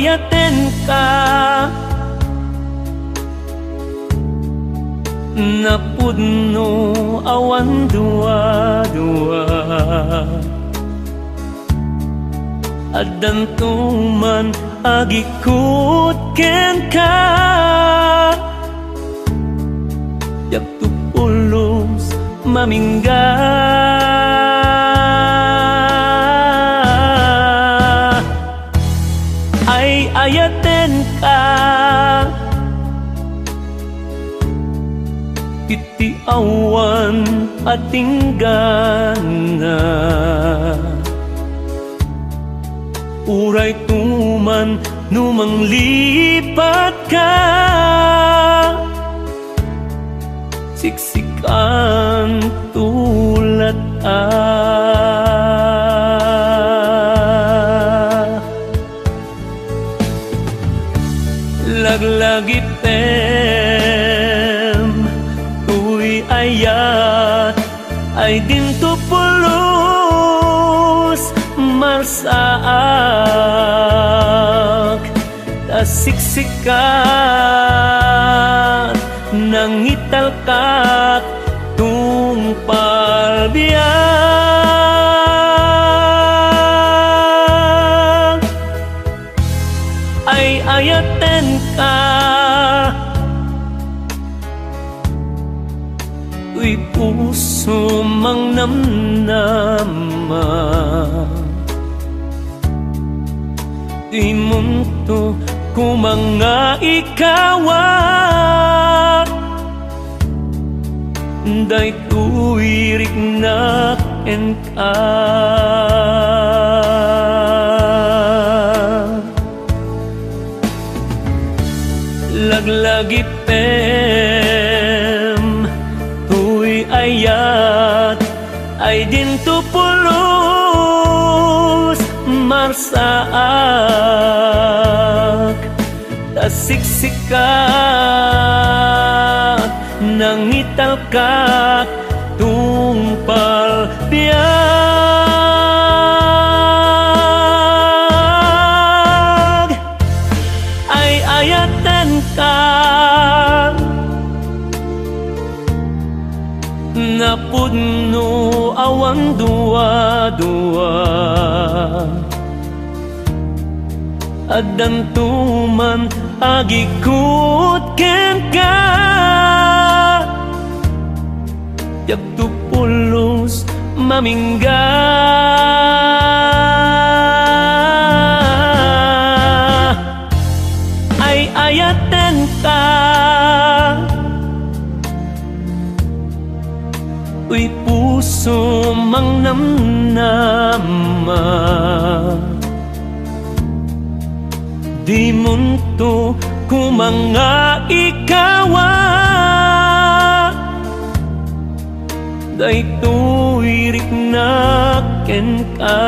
ayaten ka napudno awan dua-dua adantuman agikut ken ka yak tupulos mamingga ay ayaten ka iti awan atinggana uray tuman numang lipat ka siksikan tulat laglagi pem tuy ayat ay dinto pulos marsaak tasiksikat nangitalkat tungpal biyak ay ayaten ka tuy puso mang namnama di munto kumanga ikawa day tuwirik na enka laglagi pem tuy ayat ay dinto pulos marsaak tasiksikat nangitalkat tungpal biag ay ayaten ka napudno awan dua-dua adantuman agikut ken ka yak tupulos mamingga ay ayaten ka uy puso mang namnama di munto kumanga ikawa day tuwirik na ken ka